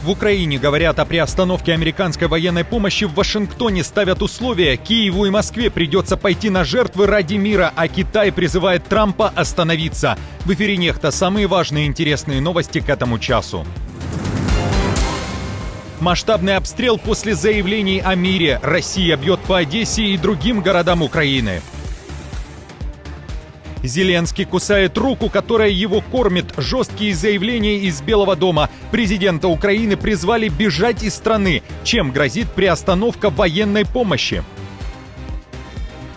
В Украине говорят о приостановке американской военной помощи, в Вашингтоне ставят условия, Киеву и Москве придется пойти на жертвы ради мира, а Китай призывает Трампа остановиться. В эфире «Нехта» самые важные и интересные новости к этому часу. Масштабный обстрел после заявлений о мире. Россия бьет по Одессе и другим городам Украины. Зеленский кусает руку, которая его кормит. Жесткие заявления из Белого дома. Президента Украины призвали бежать из страны. Чем грозит приостановка военной помощи?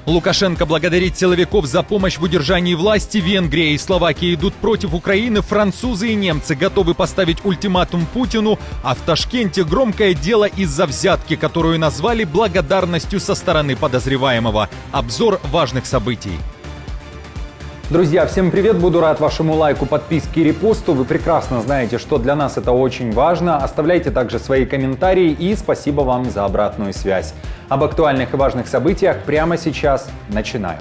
Лукашенко благодарит силовиков за помощь в удержании власти. Венгрия и Словакия идут против Украины. Французы и немцы готовы поставить ультиматум Путину. А в Ташкенте громкое дело из-за взятки, которую назвали благодарностью со стороны подозреваемого. Обзор важных событий. Друзья, всем привет! Буду рад вашему лайку, подписке и репосту. Вы прекрасно знаете, что для нас это очень важно. Оставляйте также свои комментарии и спасибо вам за обратную связь. Об актуальных и важных событиях прямо сейчас начинаю.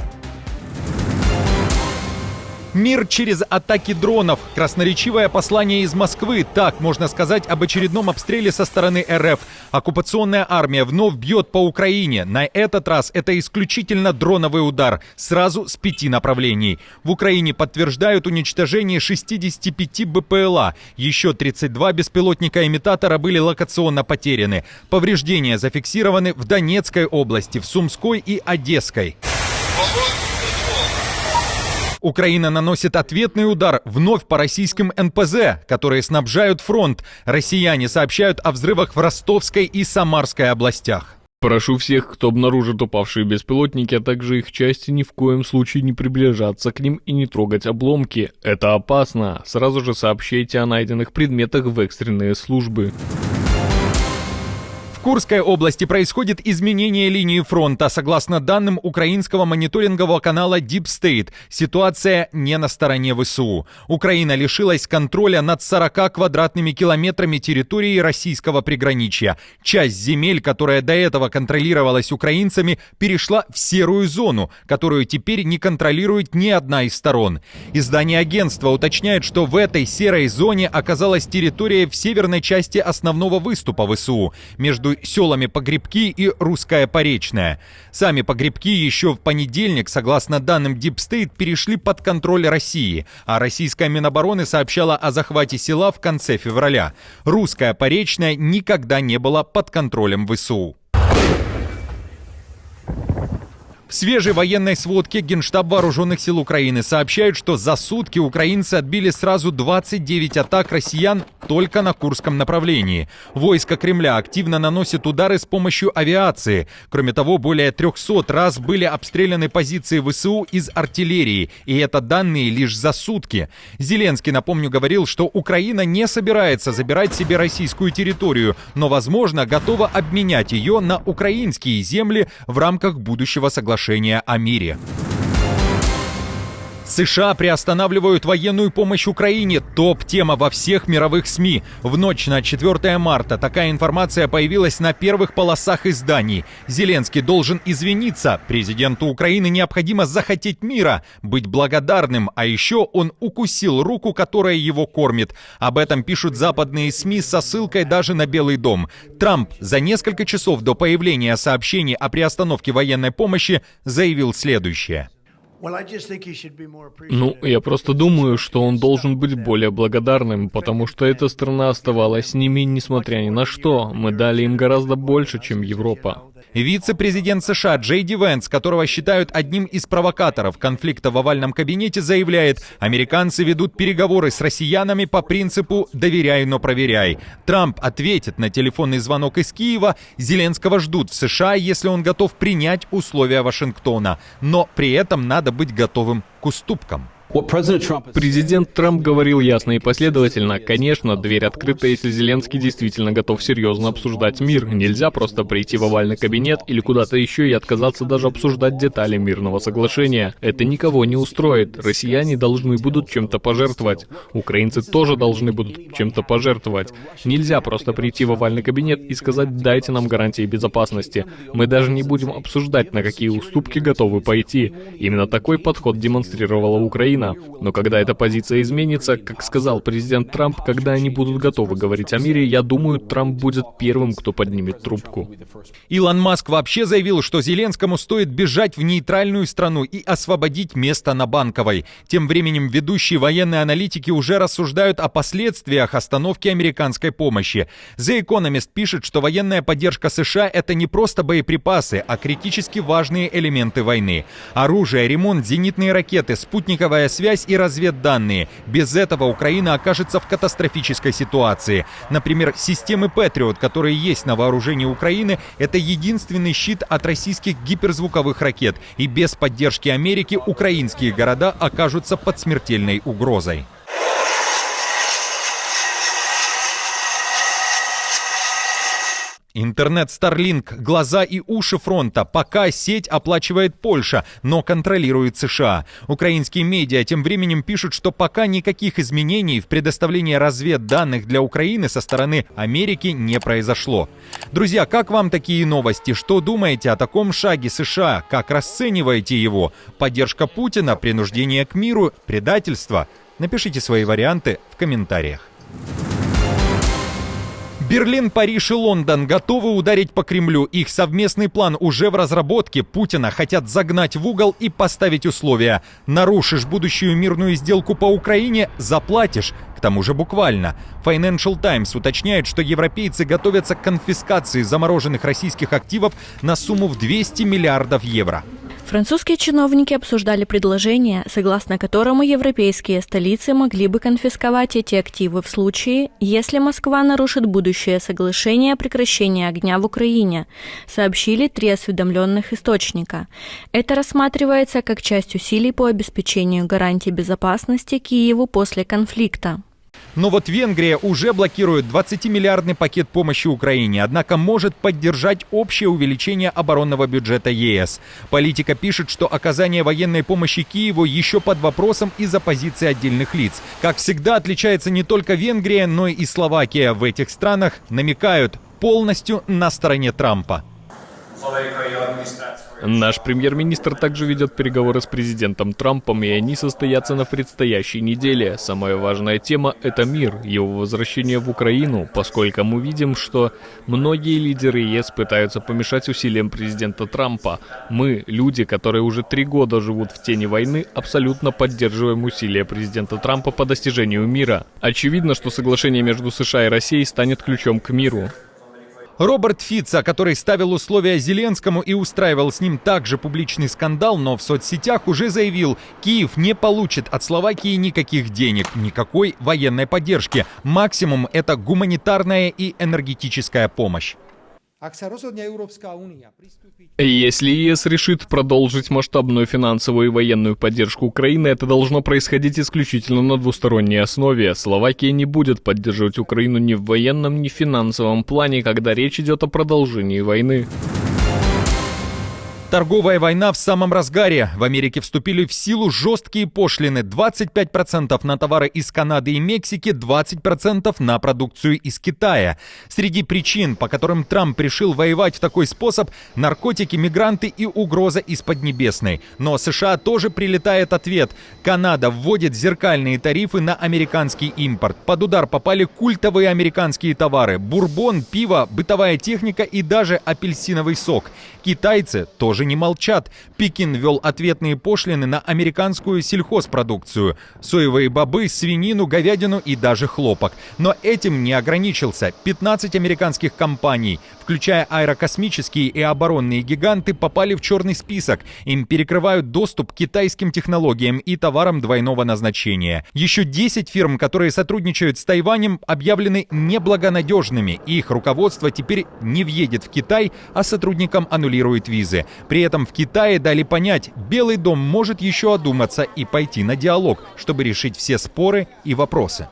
Мир через атаки дронов. Красноречивое послание из Москвы. Так можно сказать об очередном обстреле со стороны РФ. Оккупационная армия вновь бьет по Украине. На этот раз это исключительно дроновый удар. Сразу с 5 направлений. В Украине подтверждают уничтожение 65 БПЛА. Еще 32 беспилотника-имитатора были локационно потеряны. Повреждения зафиксированы в Донецкой области, в Сумской и Одесской. Украина наносит ответный удар вновь по российским НПЗ, которые снабжают фронт. Россияне сообщают о взрывах в Ростовской и Самарской областях. Прошу всех, кто обнаружит упавшие беспилотники, а также их части, ни в коем случае не приближаться к ним и не трогать обломки. Это опасно. Сразу же сообщайте о найденных предметах в экстренные службы. В Курской области происходит изменение линии фронта. Согласно данным украинского мониторингового канала Deep State, ситуация не на стороне ВСУ. Украина лишилась контроля над 40 квадратными километрами территории российского приграничья. Часть земель, которая до этого контролировалась украинцами, перешла в серую зону, которую теперь не контролирует ни одна из сторон. Издание агентства уточняет, что в этой серой зоне оказалась территория в северной части основного выступа ВСУ, между селами Погребки и Русская Поречная. Сами Погребки еще в понедельник, согласно данным Deep State, перешли под контроль России, а российская Минобороны сообщала о захвате села в конце февраля. Русская Поречная никогда не была под контролем ВСУ. В свежей военной сводке Генштаб Вооруженных сил Украины сообщает, что за сутки украинцы отбили сразу 29 атак россиян только на Курском направлении. Войско Кремля активно наносит удары с помощью авиации. Кроме того, более 300 раз были обстреляны позиции ВСУ из артиллерии, и это данные лишь за сутки. Зеленский, напомню, говорил, что Украина не собирается забирать себе российскую территорию, но, возможно, готова обменять ее на украинские земли в рамках будущего соглашения о мире. США приостанавливают военную помощь Украине. Топ-тема во всех мировых СМИ. В ночь на 4 марта такая информация появилась на первых полосах изданий. Зеленский должен извиниться. Президенту Украины необходимо захотеть мира, быть благодарным. А еще он укусил руку, которая его кормит. Об этом пишут западные СМИ со ссылкой даже на Белый дом. Трамп за несколько часов до появления сообщений о приостановке военной помощи заявил следующее. Я просто думаю, что он должен быть более благодарным, потому что эта страна оставалась с ними, несмотря ни на что. Мы дали им гораздо больше, чем Европа. Вице-президент США Джей Ди Венс, которого считают одним из провокаторов конфликта в овальном кабинете, заявляет, американцы ведут переговоры с россиянами по принципу «доверяй, но проверяй». Трамп ответит на телефонный звонок из Киева. Зеленского ждут в США, если он готов принять условия Вашингтона. Но при этом надо быть готовым к уступкам. Президент Трамп говорил ясно и последовательно. Конечно, дверь открыта, если Зеленский действительно готов серьезно обсуждать мир. Нельзя просто прийти в овальный кабинет или куда-то еще и отказаться даже обсуждать детали мирного соглашения. Это никого не устроит. Россияне должны будут чем-то пожертвовать. Украинцы тоже должны будут чем-то пожертвовать. Нельзя просто прийти в овальный кабинет и сказать: дайте нам гарантии безопасности. Мы даже не будем обсуждать, на какие уступки готовы пойти. Именно такой подход демонстрировала Украина Украина. Но когда эта позиция изменится, как сказал президент Трамп, когда они будут готовы говорить о мире, я думаю, Трамп будет первым, кто поднимет трубку. Илон Маск вообще заявил, что Зеленскому стоит бежать в нейтральную страну и освободить место на Банковой. Тем временем ведущие военные аналитики уже рассуждают о последствиях остановки американской помощи. The Economist пишет, что военная поддержка США – это не просто боеприпасы, а критически важные элементы войны. Оружие, ремонт, зенитные ракеты, спутниковая связь и разведданные. Без этого Украина окажется в катастрофической ситуации. Например, системы Patriot, которые есть на вооружении Украины, это единственный щит от российских гиперзвуковых ракет. И без поддержки Америки украинские города окажутся под смертельной угрозой. Интернет Starlink – глаза и уши фронта. Пока сеть оплачивает Польша, но контролирует США. Украинские медиа тем временем пишут, что пока никаких изменений в предоставлении разведданных для Украины со стороны Америки не произошло. Друзья, как вам такие новости? Что думаете о таком шаге США? Как расцениваете его? Поддержка Путина, принуждение к миру, предательство? Напишите свои варианты в комментариях. Берлин, Париж и Лондон готовы ударить по Кремлю. Их совместный план уже в разработке. Путина хотят загнать в угол и поставить условия. Нарушишь будущую мирную сделку по Украине – заплатишь. К тому же буквально. Financial Times уточняет, что европейцы готовятся к конфискации замороженных российских активов на сумму в 200 миллиардов евро. Французские чиновники обсуждали предложение, согласно которому европейские столицы могли бы конфисковать эти активы в случае, если Москва нарушит будущее соглашение о прекращении огня в Украине, сообщили 3 осведомленных источника. Это рассматривается как часть усилий по обеспечению гарантий безопасности Киеву после конфликта. Но вот Венгрия уже блокирует 20-миллиардный пакет помощи Украине, однако может поддержать общее увеличение оборонного бюджета ЕС. Политика пишет, что оказание военной помощи Киеву еще под вопросом из-за позиции отдельных лиц. Как всегда, отличается не только Венгрия, но и Словакия. В этих странах намекают полностью на стороне Трампа. Наш премьер-министр также ведет переговоры с президентом Трампом, и они состоятся на предстоящей неделе. Самая важная тема – это мир, его возвращение в Украину, поскольку мы видим, что многие лидеры ЕС пытаются помешать усилиям президента Трампа. Мы, люди, которые уже 3 года живут в тени войны, абсолютно поддерживаем усилия президента Трампа по достижению мира. Очевидно, что соглашение между США и Россией станет ключом к миру. Роберт Фицо, который ставил условия Зеленскому и устраивал с ним также публичный скандал, но в соцсетях уже заявил, Киев не получит от Словакии никаких денег, никакой военной поддержки. Максимум – это гуманитарная и энергетическая помощь. Если ЕС решит продолжить масштабную финансовую и военную поддержку Украины, это должно происходить исключительно на двусторонней основе. Словакия не будет поддерживать Украину ни в военном, ни в финансовом плане, когда речь идет о продолжении войны. Торговая война в самом разгаре. В Америке вступили в силу жесткие пошлины. 25% на товары из Канады и Мексики, 20% на продукцию из Китая. Среди причин, по которым Трамп решил воевать в такой способ, наркотики, мигранты и угроза из Поднебесной. Но США тоже прилетает ответ. Канада вводит зеркальные тарифы на американский импорт. Под удар попали культовые американские товары: бурбон, пиво, бытовая техника и даже апельсиновый сок. Китайцы тоже не молчат. Пекин ввел ответные пошлины на американскую сельхозпродукцию: соевые бобы, свинину, говядину и даже хлопок. Но этим не ограничился. 15 американских компаний, включая аэрокосмические и оборонные гиганты, попали в черный список. Им перекрывают доступ к китайским технологиям и товарам двойного назначения. Еще 10 фирм, которые сотрудничают с Тайванем, объявлены неблагонадежными. Их руководство теперь не въедет в Китай, а сотрудникам аннулирует визы. При этом в Китае дали понять, Белый дом может еще одуматься и пойти на диалог, чтобы решить все споры и вопросы.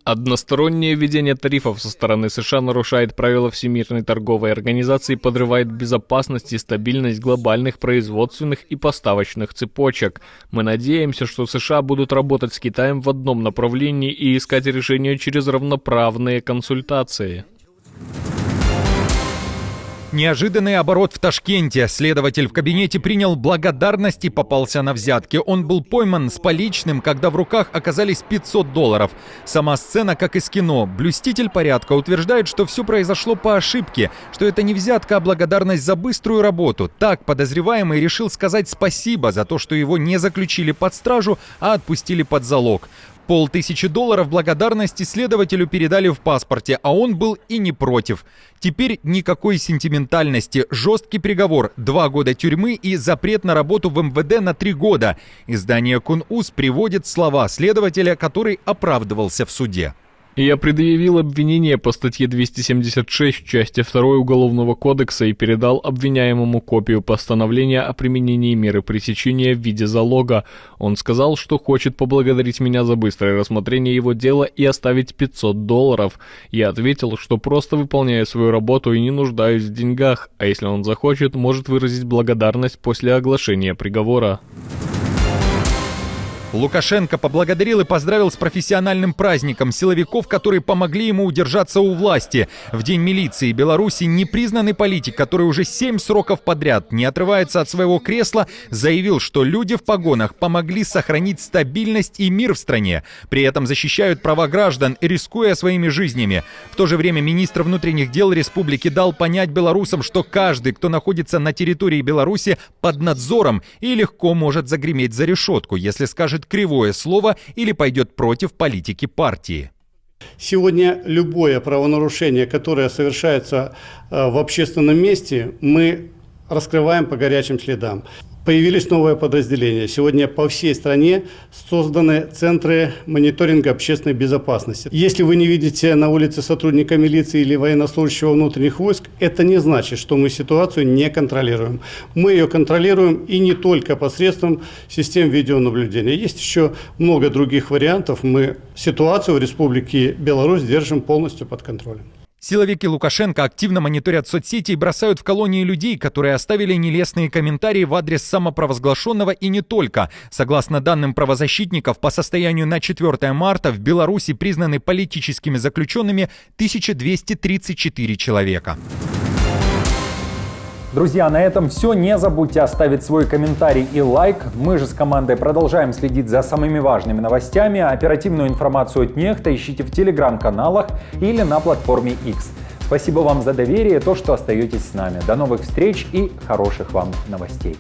Одностороннее введение тарифов со стороны США нарушает правила Всемирной торговой организации, подрывает безопасность и стабильность глобальных производственных и поставочных цепочек. Мы надеемся, что США будут работать с Китаем в одном направлении и искать решения через равноправные консультации. Неожиданный оборот в Ташкенте. Следователь в кабинете принял благодарность и попался на взятки. Он был пойман с поличным, когда в руках оказались $500. Сама сцена как из кино. Блюститель порядка утверждает, что все произошло по ошибке, что это не взятка, а благодарность за быструю работу. Так подозреваемый решил сказать спасибо за то, что его не заключили под стражу, а отпустили под залог. $500 благодарности следователю передали в паспорте, а он был и не против. Теперь никакой сентиментальности. Жесткий приговор, 2 года тюрьмы и запрет на работу в МВД на 3 года. Издание «Кун-Уз» приводит слова следователя, который оправдывался в суде. Я предъявил обвинение по статье 276 части 2 Уголовного кодекса и передал обвиняемому копию постановления о применении меры пресечения в виде залога. Он сказал, что хочет поблагодарить меня за быстрое рассмотрение его дела и оставить $500. Я ответил, что просто выполняю свою работу и не нуждаюсь в деньгах, а если он захочет, может выразить благодарность после оглашения приговора. Лукашенко поблагодарил и поздравил с профессиональным праздником силовиков, которые помогли ему удержаться у власти. В День милиции Беларуси непризнанный политик, который уже 7 сроков подряд не отрывается от своего кресла, заявил, что люди в погонах помогли сохранить стабильность и мир в стране. При этом защищают права граждан, рискуя своими жизнями. В то же время министр внутренних дел республики дал понять белорусам, что каждый, кто находится на территории Беларуси, под надзором и легко может загреметь за решетку, если скажет кривое слово или пойдет против политики партии. Сегодня любое правонарушение, которое совершается в общественном месте, мы раскрываем по горячим следам. Появились новые подразделения. Сегодня по всей стране созданы центры мониторинга общественной безопасности. Если вы не видите на улице сотрудника милиции или военнослужащего внутренних войск, это не значит, что мы ситуацию не контролируем. Мы ее контролируем и не только посредством систем видеонаблюдения. Есть еще много других вариантов. Мы ситуацию в Республике Беларусь держим полностью под контролем. Силовики Лукашенко активно мониторят соцсети и бросают в колонии людей, которые оставили нелестные комментарии в адрес самопровозглашенного и не только. Согласно данным правозащитников, по состоянию на 4 марта в Беларуси признаны политическими заключенными 1234 человека. Друзья, на этом все. Не забудьте оставить свой комментарий и лайк. Мы же с командой продолжаем следить за самыми важными новостями. Оперативную информацию от Нехта ищите в телеграм-каналах или на платформе X. Спасибо вам за доверие и то, что остаетесь с нами. До новых встреч и хороших вам новостей.